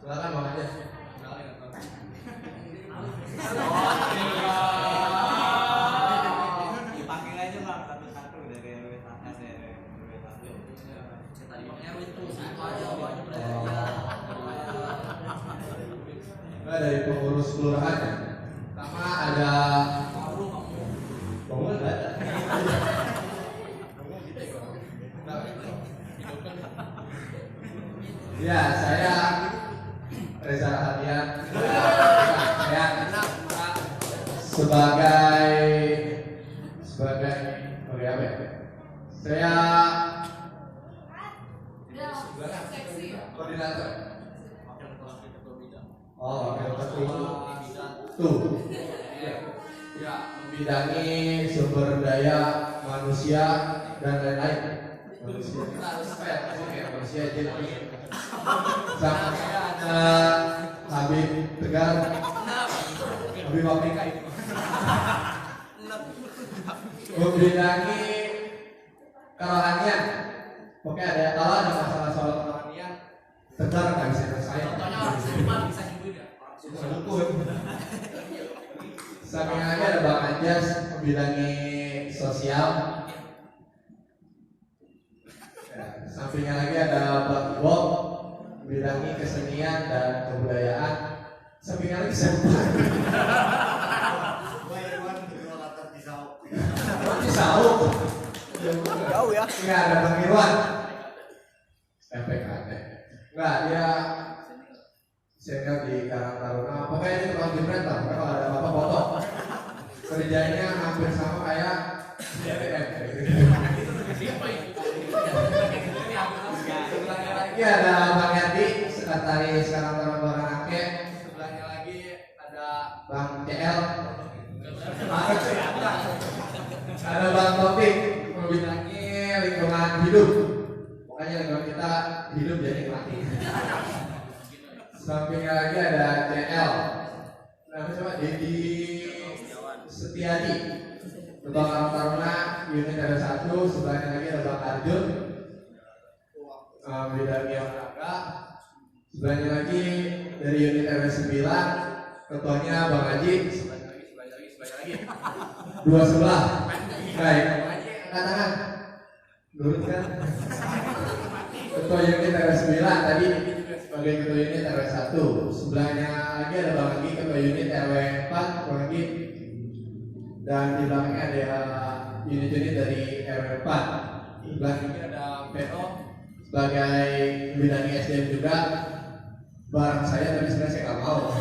Silakan Bang aja. Dipanggil aja Bang satu-satu dari RW 1. Saya tadi Bang RW itu aja Dari pengurus kelurahan ya. Pertama ada bangun nggak ada. Ya, saya Reza Hadian. Saya sebagai apa ya? Saya koordinator. Oh, wakil ketua. Tuh. Ya, membidangi sumber daya manusia dan lain-lain. Manusia jenis. Sama saya ada Habib Tegar, Habib Afrika. Membidangi kerohanian. Oke, kalau ada masalah soal kerohanian, Tegar nggak bisa ke saya. Contohnya orang Sulman bisa nyebut ya. Samping lagi ada Bang Anjas membidangi sosial. Sampingnya lagi ada Bang Bob membidangi kesenian dan kebudayaan. Sampingnya lagi saya Pisau. Jauh ya? Enggak ada Bang Irwan. FPKD. Enggak, dia senior di Karang Taruna. Pokoknya dia tukang jemret lah. Kalau ada apa-apa foto. Kerjanya hampir sama kayak DPM. Ini ada Bang Yadi, sekretaris Karang Taruna Angke. Sebelahnya lagi ada Bang CL. Ada Bang Topik membidangi lingkungan hidup. Makanya lingkungan kita hidup jadi mati. Sampingnya lagi ada CL. Nama coba Dedi Setiadi. Ketua Karang Taruna unit RW 1. Sebelahnya lagi ada Bang Arjun. Membidangi olahraga. Sebelahnya lagi dari unit RW 9. Ketuanya Bang Haji. Sebelahnya lagi. Dua sebelah. Baik. Katakan. Nurut kan? Ketua unit RW 9 tadi sebagai ketua unit RW 1. Sebelahnya lagi ada Bang Agi, ketua unit RW 4, Bang Agi. Dan di belakangnya ada unit-unit dari RW 4. Di belakangnya ada Vero sebagai membidangi SDM juga. Barang saya tapi sebenarnya saya nggak mau.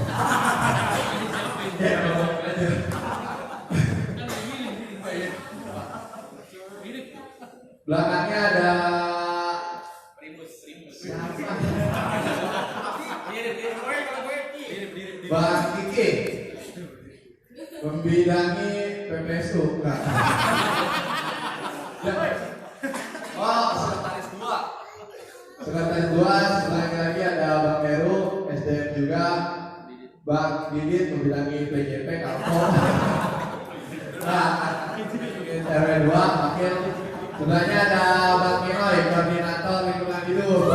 Belakangnya ada Bang Kiki membidangi PPSU. Oh, sekretaris 2. Sekretaris 2, sebelahnya lagi ada Bang Heru, SDM juga. Bang Didit membidangi PJP Kalko. Nah, RW 2 makin. Sebelahnya ada Bang Kinoy, koordinator lingkungan hidup.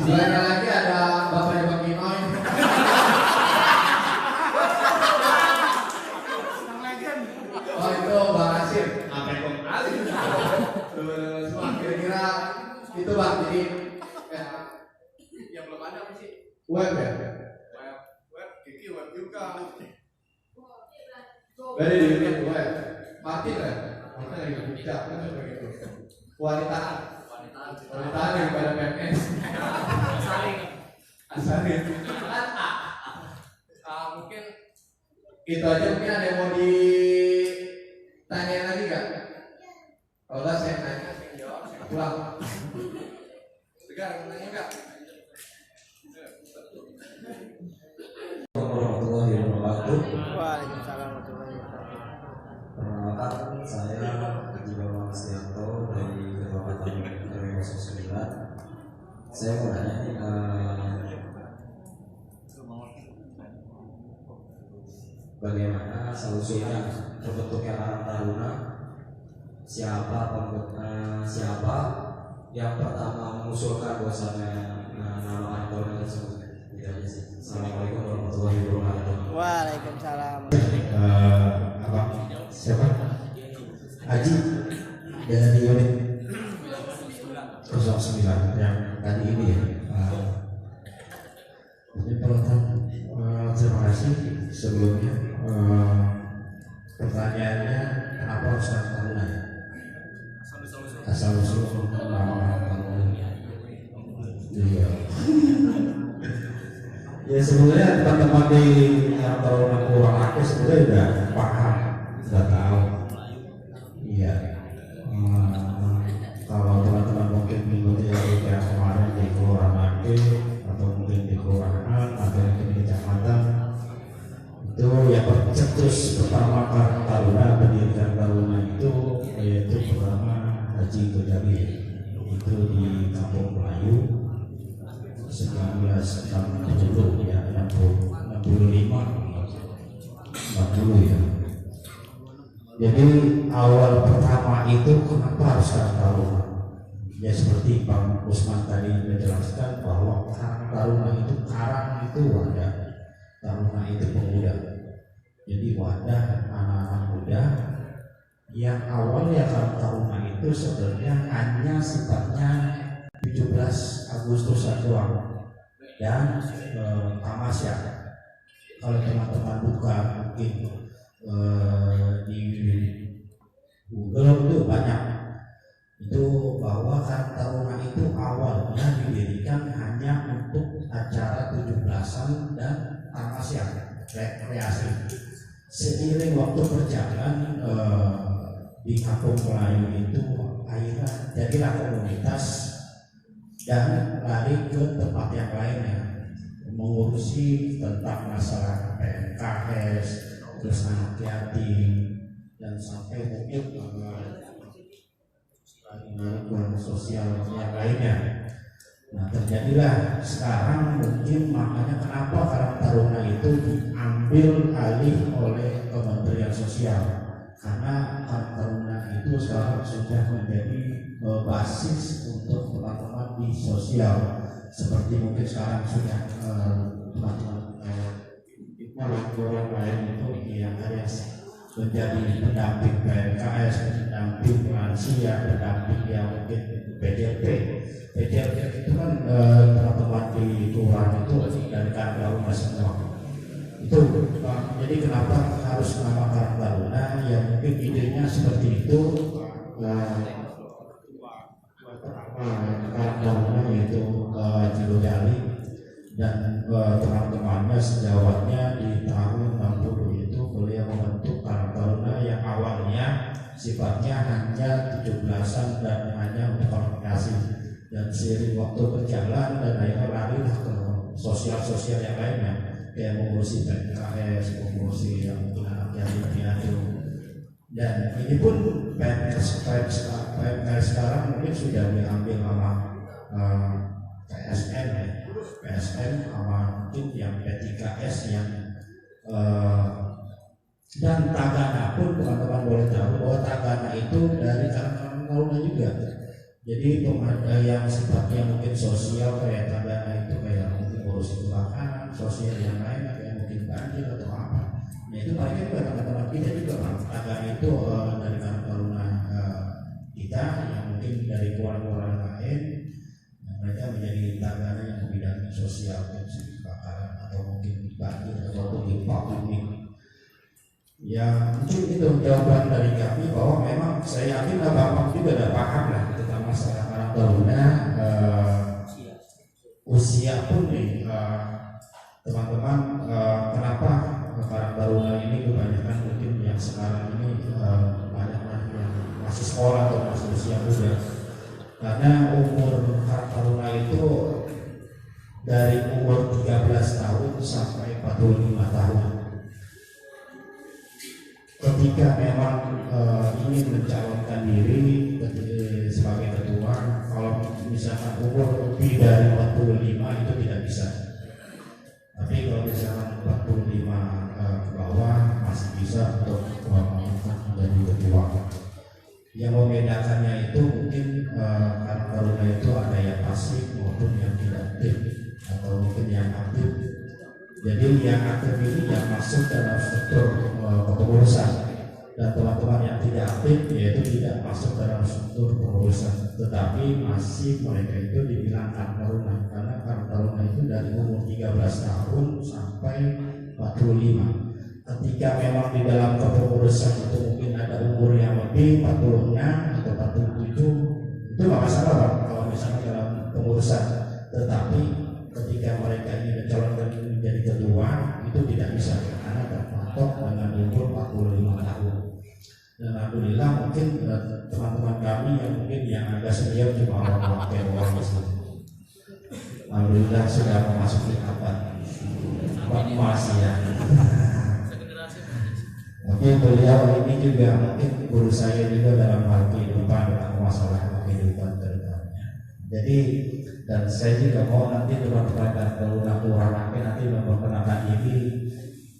Sebelahnya lagi ada Bapaknya Bang Kinoy. Oh itu Bang Asim. Apa yang Bang Asim? Semua kira-kira itu Bang. Jadi yang belum ada apa sih? Web ya? Web, Kiki web juga. Dari di unit web. Martin kan? Martin lagi berbicara kan begitu. Wanitaan daripada PNS. Asarin. Mungkin itu aja. Mungkin ada yang mau ditanya lagi nggak? Kalau nggak saya nanya, saya jawab, saya pulang. Tegar, nanya nggak? Warahmatullahi wabarakatuh. Waalaikumsalam warahmatullahi wabarakatuh. Perkenalkan, saya Haji Bambang Setianto dari Kecamatan RW 09. Saya mau nanya nih, bagaimana solusinya terbentuknya Karang Taruna siapa yang pertama mengusulkan bahwasannya nama Karang Taruna tersebut. Itu aja sih. Assalamualaikum warahmatullahi wabarakatuh. Waalaikumsalam. Siapa? Haji dari unit 09 yang tadi ini ya. Jadi terima kasih sebelumnya. Pertanyaannya kenapa harus Karang Taruna ya? Asal usul nama Karang Taruna. Iya. Ya sebenarnya teman-teman di Karang Taruna kurang aku sebenarnya udah paham, udah tahu. Iya. Kalau teman-teman mungkin mengikuti yang kemarin di Kelurahan Ake atau mungkin di Kelurahan atau mungkin di Kecamatan, itu yang tercetus pertama Karang Taruna, pendiri Karang Taruna itu yaitu pertama Haji Gojali, itu di Kampung Melayu 1960 ya, 65 40 ya. Jadi awal pertama itu kenapa harus Karang Taruna? Ya seperti Bang Usman tadi menjelaskan bahwa Karang Taruna itu karang itu wadah, taruna itu pemuda. Jadi wadah anak-anak muda yang awalnya Karang Taruna itu sebenarnya hanya sifatnya 17 Agustusan doang dan tamasya. Kalau teman-teman buka mungkin di Google itu banyak itu bahwa Karang Taruna itu awalnya didirikan hanya untuk acara 17-an dan tamasya rekreasi. Seiring waktu berjalan di Kampung Melayu itu akhirnya jadilah komunitas dan lari ke tempat yang lainnya mengurusi tentang masalah PMKS, terus anak yatim, dan sampai mungkin lingkungan sosial yang lainnya. Nah terjadilah sekarang mungkin makanya kenapa Karang Taruna itu diambil alih oleh Kementerian Sosial, karena Karang Taruna itu sekarang sudah menjadi basis untuk teman-teman di sosial, seperti mungkin sekarang sudah teman-teman orang lain itu yang harus menjadi pendamping PMKS, pendamping lansia, pendamping yang mungkin PDP itu kan teman-teman di kelurahan itu dari Karang Taruna semua. Itu jadi kenapa harus nama Karang Taruna? Ya mungkin idenya seperti itu. Karang Taruna yaitu Haji Gojali dan teman-temannya sejawatnya di tahun 60 itu beliau membentuk Karang Taruna yang awalnya sifatnya hanya 17-an dan hanya untuk rekreasi, dan seiring waktu berjalan dan akhirnya larilah ke sosial-sosial yang lainnya kayak mengurusi PMKS, mengurusi yang anak yatim piatu. Dan ini pun PMKS sekarang mungkin sudah diambil sama PSN ya. PSN sama mungkin yang P3S yang dan Tagana pun teman-teman boleh tahu bahwa Tagana itu dari Karang Taruna juga. Jadi yang sifatnya mungkin sosial kayak Tagana itu kayak mungkin ngurusi kebakaran, sosial yang lain kayak mungkin banjir atau apa. Nah itu mereka juga teman-teman kita juga Tagana itu dari Karang Taruna kita yang mungkin dari keluarga lain. Mereka menjadi Tagana yang membidangi sosial, kebakaran atau mungkin banjir atau gempa bumi. Ya mungkin itu jawaban dari kami bahwa memang saya yakin Bapak juga sudah paham lah tentang masalah Karang Taruna. Usia pun nih teman-teman, kenapa Karang Taruna ini kebanyakan mungkin yang sekarang ini banyak yang masih sekolah atau masih usia muda. Karena umur Karang Taruna itu dari umur 13 tahun sampai 45 tahun. Ketika memang ingin mencalonkan diri sebagai ketua, kalau misalkan umur lebih dari 45 itu tidak bisa. Tapi kalau misalkan 45 ke bawah masih bisa untuk menjadi ketua. Yang mau membedakannya itu mungkin Karang Taruna itu ada yang pasif maupun yang tidak aktif atau mungkin yang aktif. Jadi yang aktif ini yang masuk dalam struktur kepengurusan, dan teman-teman yang tidak aktif yaitu tidak masuk dalam struktur kepengurusan, tetapi masih mereka itu dibilang Karang Taruna karena Karang Taruna itu dari umur 13 tahun sampai 45. Ketika memang di dalam kepengurusan itu mungkin ada umur yang lebih 46 atau 47, itu nggak masalah Bang kalau misalnya dalam pengurusan. Tetapi ketika mereka ini dicalonkan menjadi ketua itu tidak bisa karena terpatok dengan umur 45 tahun. Dan alhamdulillah mungkin teman-teman kami yang mungkin yang agak senior cuma orang pakai uang itu, alhamdulillah sudah memasuki abad emas ya. Mungkin beliau ini juga mungkin guru saya juga dalam hal kehidupan atau masalah kehidupan kedepannya. Jadi dan saya juga mau nanti teman-teman kalau nanti memperkenalkan diri,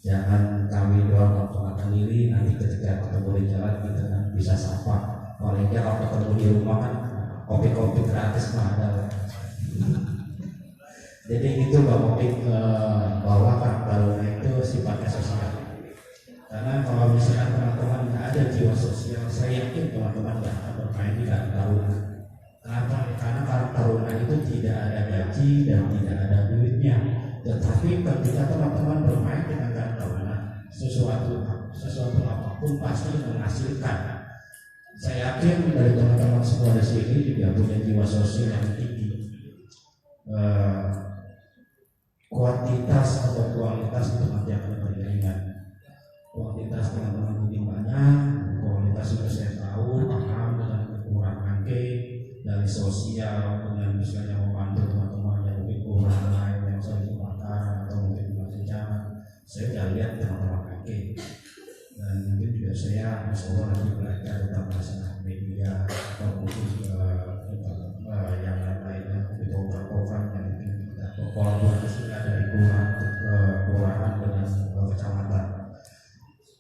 jangan kami doang memperkenalkan diri, nanti ketika ketemu di jalan kita bisa sapa. Paling nggak kalau ketemu di rumah kan kopi-kopi gratis mah ada. Jadi itu bahwa Karang Taruna itu sifatnya sosial. Karena kalau misalnya teman-teman tidak ada jiwa sosial, saya yakin teman-teman tidak akan bermain di Karang Taruna. Kenapa? Karena Karang Taruna itu tidak ada gaji dan tidak ada duitnya. Tetapi ketika teman-teman bermain dengan Karang Taruna, sesuatu apapun pasti menghasilkan. Saya yakin dari teman-teman semua di sini juga punya jiwa sosial yang tinggi. Kuantitas atau kualitas itu nanti akan beriringan. Kualitas teman-teman lebih banyak, kualitas itu saya tahu, paham dengan kekurangan dari sosial, dengan misalnya membantu teman-teman yang mungkin kekurangan lain yang saya jumatan atau mungkin macam saya sudah lihat teman-teman kaki. Dan mungkin juga saya insya Allah nanti belajar tentang masalah media atau mungkin yang lain-lainnya, mungkin program-program yang mungkin kita kolaborasi dari kelurahan dengan kecamatan.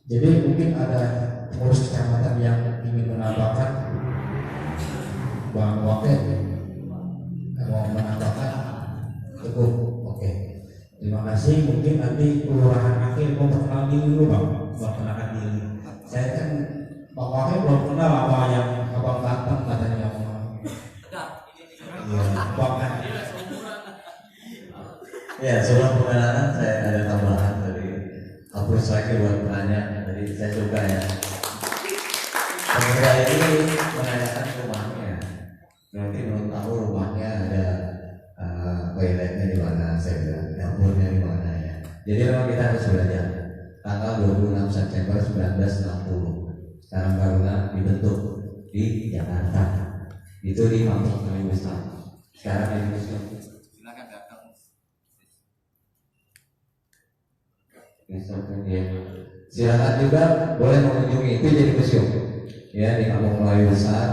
Jadi mungkin ada pengurus kecamatan yang ingin menambahkan, Bang Wakil mau menambahkan, cukup, oke. Terima kasih. Mungkin nanti kelurahan akhir mau perkenalan diri dulu Bang, perkenalkan diri. Saya kan Bang Wakil belum kenal apa yang Abang Ganteng katanya. Iya, Bang kan. Ya, sebelum perkenalan saya ada tambahan dari hapus lagi buat penanya. Jadi saya coba ya. Pemuda ini menanyakan rumahnya. Nanti belum tahu rumahnya ada toiletnya di mana, saya bilang dapurnya di mana ya. Jadi memang kita harus belajar. Tanggal 26 September 1960 Karang Taruna dibentuk di Jakarta. Itu di Kampung Melayu Besar. Sekarang di museum. Silakan datang. Silakan juga boleh mengunjungi, itu jadi museum ya di Kampung Melayu Besar.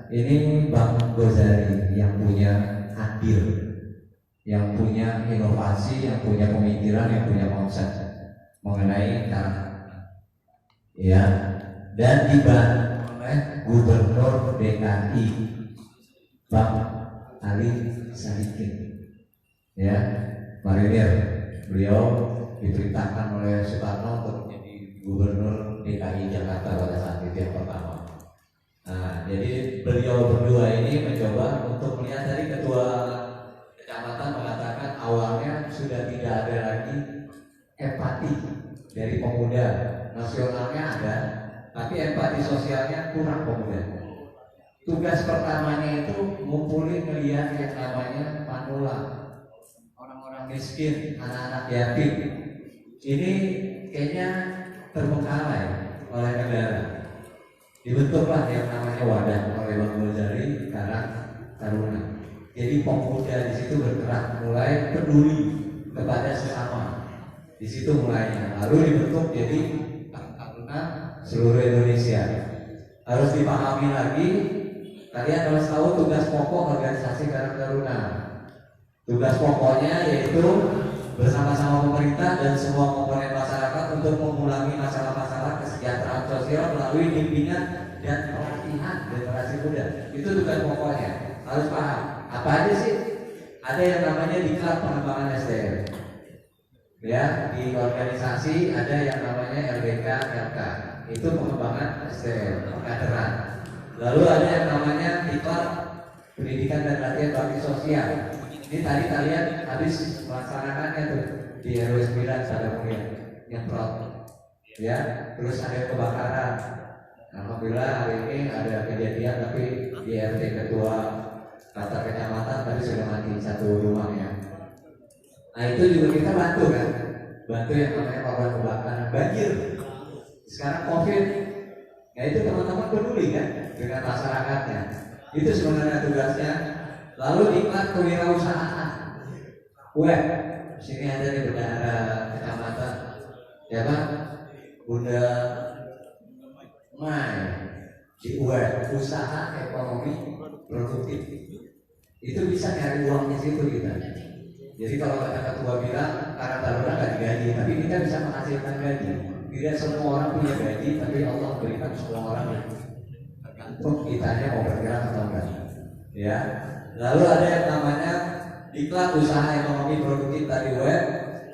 Ini Bang Gozari yang punya adil, yang punya inovasi, yang punya pemikiran, yang punya konsep mengenai Karang ya, dan dibantu oleh Gubernur DKI Bang Ali Sadikin ya, Marinir. Beliau diperintahkan oleh Soekarno untuk menjadi Gubernur DKI Jakarta pada saat itu yang pertama. Nah, jadi beliau berdua ini mencoba untuk melihat, tadi ketua kecamatan mengatakan awalnya sudah tidak ada lagi empati dari pemuda, nasionalnya ada, tapi empati sosialnya kurang pemuda. Tugas pertamanya itu ngumpulin melihat yang namanya manula, orang-orang miskin, anak-anak yatim. Ini kayaknya terbengkalai oleh negara. Dibentuklah yang namanya wadah oleh Bang Gozari Karang Taruna. Jadi pemuda di situ bergerak, mulai peduli kepada sesama. Di situ mulainya. Lalu dibentuk jadi Karang Taruna seluruh Indonesia. Harus dipahami lagi, kalian harus tahu tugas pokok organisasi Karang Taruna. Tugas pokoknya yaitu bersama-sama pemerintah dan semua komponen masyarakat untuk mengulangi masalah-masalah kesejahteraan kesejahteraan sosial melalui bimbingan dan pelatihan generasi muda. Itu tugas pokoknya. Harus paham. Apa aja sih? Ada yang namanya diklat pengembangan SDM. Ya, di organisasi ada yang namanya LBK, LK. Itu pengembangan SDM, pengkaderan. Lalu ada yang namanya diklat pendidikan dan latihan bakti sosial. Ini tadi kalian habis melaksanakannya tuh di RW 9 pada mungkin yang prot. Ya, terus ada kebakaran. Alhamdulillah hari ini ada kejadian tapi di RT ketua kantor kecamatan tadi sudah mati satu rumahnya. Nah itu juga kita bantu kan, bantu yang namanya korban kebakaran, banjir. Sekarang COVID, ya itu teman-teman peduli kan dengan masyarakatnya. Itu sebenarnya tugasnya. Lalu diklat kewirausahaan. Web, sini ada di bendahara kecamatan, ya kan? Bunda Mai di web usaha ekonomi produktif. Itu bisa nyari uangnya situ kita. Jadi kalau kata ketua bilang karena darurat nggak digaji, tapi kita bisa menghasilkan gaji. Tidak semua orang punya gaji, tapi Allah berikan semua orang tergantung kitanya mau bergerak atau enggak. Ya. Lalu ada yang namanya diklat usaha ekonomi produktif tadi web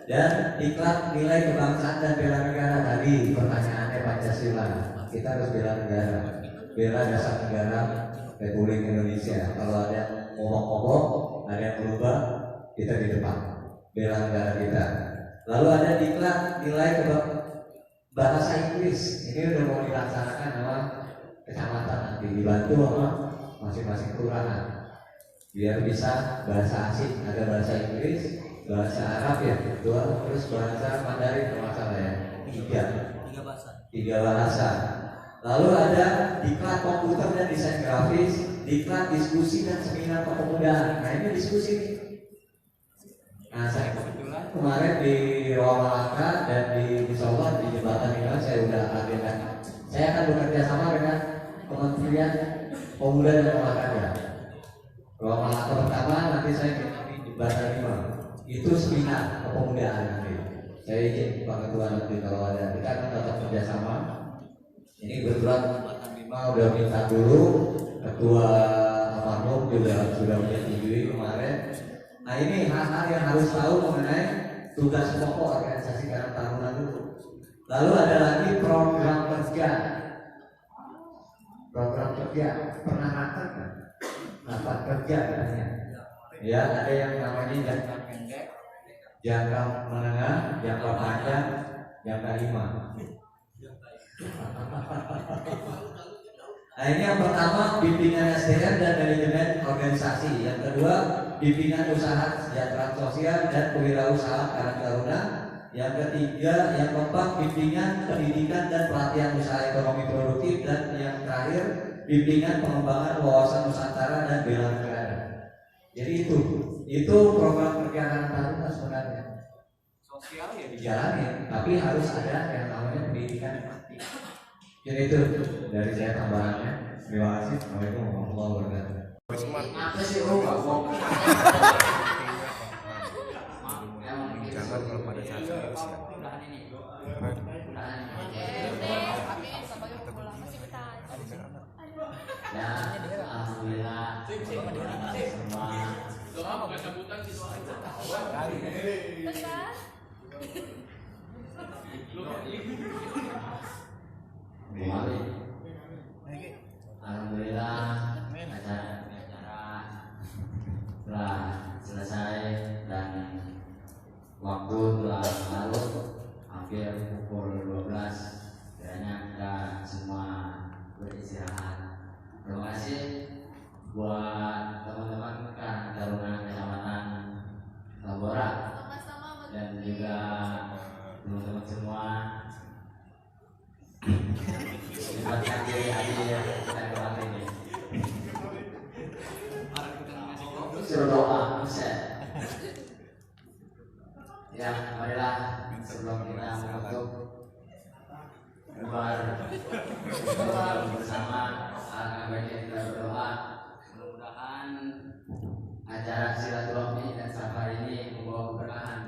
dan diklat nilai kebangsaan dan bela negara tadi. Pertanyaannya Pancasila. Kita harus bela negara, bela dasar negara Republik Indonesia. Kalau ada yang ngomong-ngomong, ada yang berubah, kita di depan bela negara kita. Lalu ada diklat nilai bahasa Inggris. Ini udah mau dilaksanakan sama kecamatan nanti dibantu sama masing-masing kelurahan biar bisa bahasa asing. Ada bahasa Inggris, bahasa Arab ya, dua, terus bahasa Mandarin kalau masalah ya, tiga bahasa. Lalu ada diklat komputer dan desain grafis, diklat diskusi dan seminar kepemudaan. Nah ini diskusi nih. Nah saya kemarin di Rawamalaka dan di Solo di jembatan ini saya udah agenda. Saya akan bekerja sama dengan Kementerian Pemuda dan Olahraga. Rawamalaka pertama nanti saya di jembatan 5. Itu seminar kepemudaan nanti. Saya izin Pak Ketua nanti kalau ada kita akan tetap kerjasama. Ini kebetulan jembatan 5 udah minta dulu, Ketua Amarnum juga sudah menyetujui kemarin. Nah ini hal-hal yang harus tahu mengenai tugas pokok organisasi Karang Taruna dulu. Lalu ada lagi program kerja. Program kerja pernah makan kan? Dapat kerja katanya. Ya ada yang namanya jangka pendek, jangka menengah, jangka panjang, jangka 5. Nah ini yang pertama bimbingan SDM dan manajemen organisasi. Yang kedua bimbingan usaha kesejahteraan sosial dan kewirausahaan Karang Taruna. Yang ketiga, yang keempat bimbingan pendidikan dan pelatihan usaha ekonomi produktif. Dan yang terakhir bimbingan pengembangan wawasan Nusantara dan bela negara. Jadi itu program kerja Karang Taruna sebenarnya. Sosial ya dijalani, tapi harus ada yang namanya pendidikan praktik. Jadi itu dari saya tambahannya. Terima kasih. Assalamualaikum warahmatullahi wabarakatuh. Apa sih ngomong? Jangan kalau pada saat serius ya. Alhamdulillah semua. Alhamdulillah acara telah selesai dan waktu telah larut hampir pukul 12. Kiranya kita semua beristirahat. Terima kasih buat teman-teman Karang Taruna Kecamatan Tambora dan juga teman-teman semua. Libatkan diri hadir dan doa ini. Suruh doa, Ustaz. Ya, marilah sebelum kita menutup bersama, alangkah baiknya kita berdoa. Mudah-mudahan acara silaturahmi dan safar ini membawa keberkahan.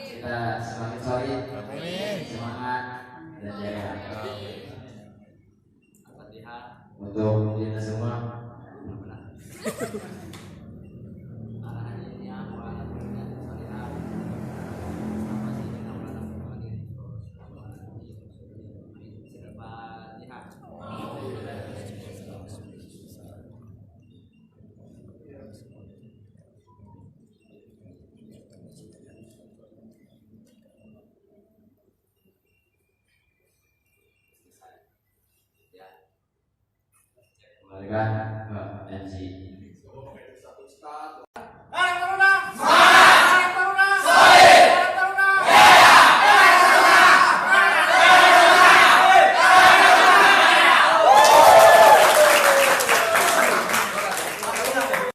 Kita semakin solid, semangat dan jaya. Al-Fatihah. Untuk kita semua.